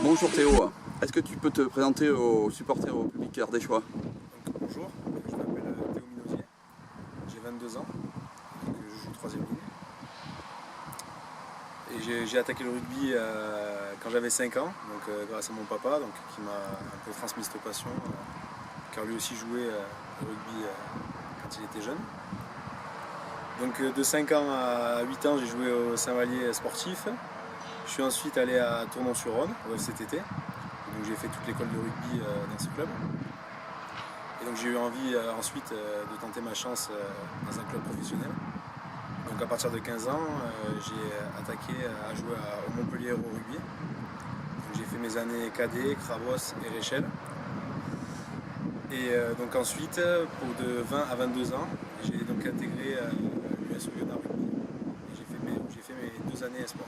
Bonjour Théo, est-ce que tu peux te présenter aux supporters, au public ardéchois? Bonjour, je m'appelle Théo Minosier, j'ai 22 ans, je joue 3e ligne. Et j'ai attaqué le rugby quand j'avais 5 ans, grâce à mon papa qui m'a un peu transmis cette passion, car lui aussi jouait au rugby quand il était jeune. Donc de 5 ans à 8 ans, j'ai joué au Saint-Vallier sportif. Je suis ensuite allé à Tournon-sur-Rhône, au FCTT. Donc j'ai fait toute l'école de rugby dans ce club. Et donc j'ai eu envie ensuite de tenter ma chance dans un club professionnel. Donc à partir de 15 ans, j'ai attaqué à jouer au Montpellier au rugby. J'ai fait mes années cadet, Crabos et Réchelle. Et donc ensuite, de 20 à 22 ans, j'ai donc intégré l'US Oyonnax Rugby. Et j'ai fait mes 2 années espoir.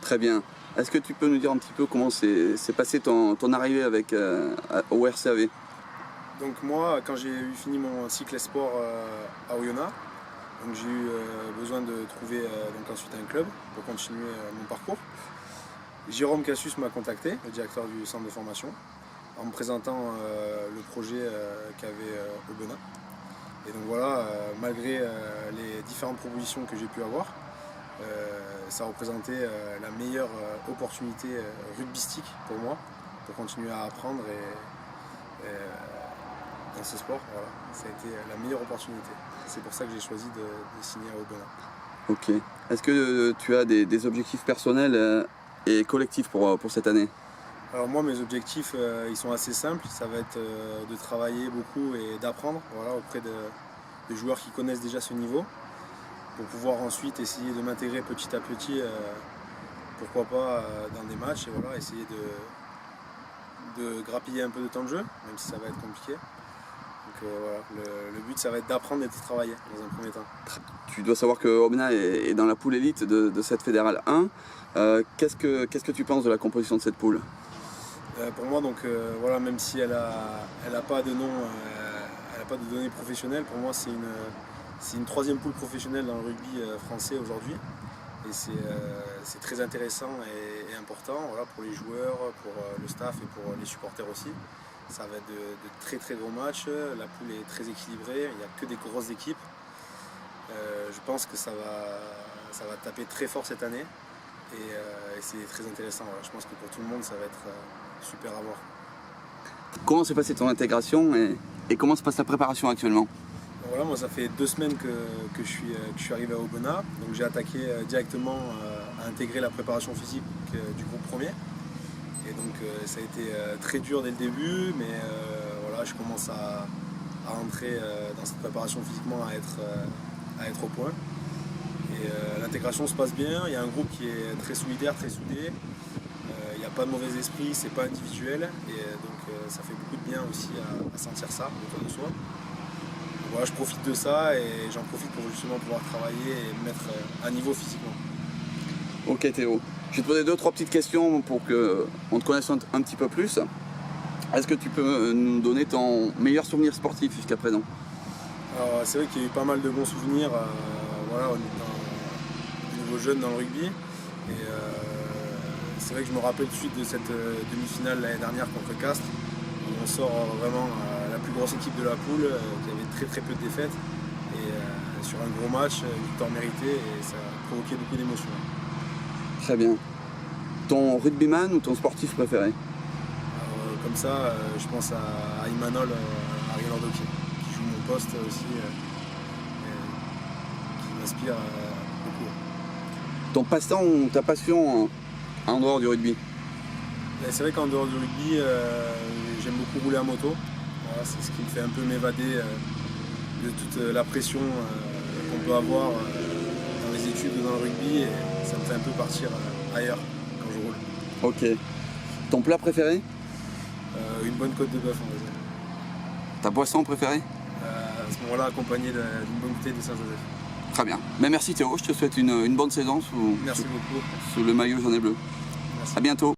Très bien. Est-ce que tu peux nous dire un petit peu comment s'est passé ton arrivée au RCAV? Donc moi, quand j'ai fini mon cycle sport à Oyonnax, j'ai eu besoin de trouver ensuite un club pour continuer mon parcours. Jérôme Cassius m'a contacté, le directeur du centre de formation, en me présentant le projet qu'avait Aubenas. Et donc voilà, malgré les différentes propositions que j'ai pu avoir, ça représentait la meilleure opportunité rugbystique pour moi, pour continuer à apprendre dans ce sport. Voilà. Ça a été la meilleure opportunité. C'est pour ça que j'ai choisi de signer à Aubenas. Ok. Est-ce que tu as des objectifs personnels et collectifs pour cette année? Alors moi, mes objectifs, ils sont assez simples. Ça va être de travailler beaucoup et d'apprendre auprès de joueurs qui connaissent déjà ce niveau, pour pouvoir ensuite essayer de m'intégrer petit à petit, pourquoi pas dans des matchs, et essayer de grappiller un peu de temps de jeu, même si ça va être compliqué. Donc le but, ça va être d'apprendre et de travailler dans un premier temps. Tu dois savoir que Aubenas est dans la poule élite de cette fédérale 1. Qu'est-ce que tu penses de la composition de cette poule? Pour moi, même si elle n'a pas de nom, elle n'a pas de données professionnelles, pour moi c'est une 3e poule professionnelle dans le rugby français aujourd'hui. Et c'est très intéressant et important pour les joueurs, pour le staff et pour les supporters aussi. Ça va être de très très gros matchs, la poule est très équilibrée, il n'y a que des grosses équipes. Je pense que ça va taper très fort cette année et c'est très intéressant. Je pense que pour tout le monde ça va être super à voir. Comment s'est passée ton intégration et comment se passe ta préparation actuellement? Voilà, moi ça fait 2 semaines que je suis arrivé à Aubenas, donc j'ai attaqué directement à intégrer la préparation physique du groupe premier. Et donc ça a été très dur dès le début, mais je commence à entrer dans cette préparation physiquement, à être au point. Et l'intégration se passe bien, il y a un groupe qui est très solidaire, très soudé. Il n'y a pas de mauvais esprit, c'est pas individuel, et donc ça fait beaucoup de bien aussi à sentir ça autour de soi. Voilà, je profite de ça et j'en profite pour justement pouvoir travailler et me mettre à niveau physiquement. Ok Théo, je vais te poser 2-3 petites questions pour qu'on te connaisse un petit peu plus. Est-ce que tu peux nous donner ton meilleur souvenir sportif jusqu'à présent? Alors c'est vrai qu'il y a eu pas mal de bons souvenirs au niveau jeune dans le rugby. Et c'est vrai que je me rappelle tout de suite de cette demi-finale l'année dernière contre Castres, où on sort vraiment la plus grosse équipe de la poule, qui avait très très peu de défaites, et sur un gros match, une victoire méritée, et ça a provoqué beaucoup d'émotions. Très bien. Ton rugbyman ou ton sportif préféré? Alors, comme ça, je pense à Imanol, Ariel Ordoki, qui joue mon poste aussi, qui m'inspire beaucoup. Ton passe-temps ou ta passion en dehors du rugby? C'est vrai qu'en dehors du rugby, j'aime beaucoup rouler à moto. Voilà, c'est ce qui me fait un peu m'évader de toute la pression qu'on peut avoir dans les études ou dans le rugby, et ça me fait un peu partir ailleurs quand je roule. Ok. Ton plat préféré? Une bonne côte de bœuf, on va dire. Ta boisson préférée? À ce moment-là, accompagné d'une bonne bouteille de Saint-Joseph. Très bien. Mais merci Théo, je te souhaite une bonne saison Merci beaucoup. sous le maillot jaune et bleu. Merci. À bientôt.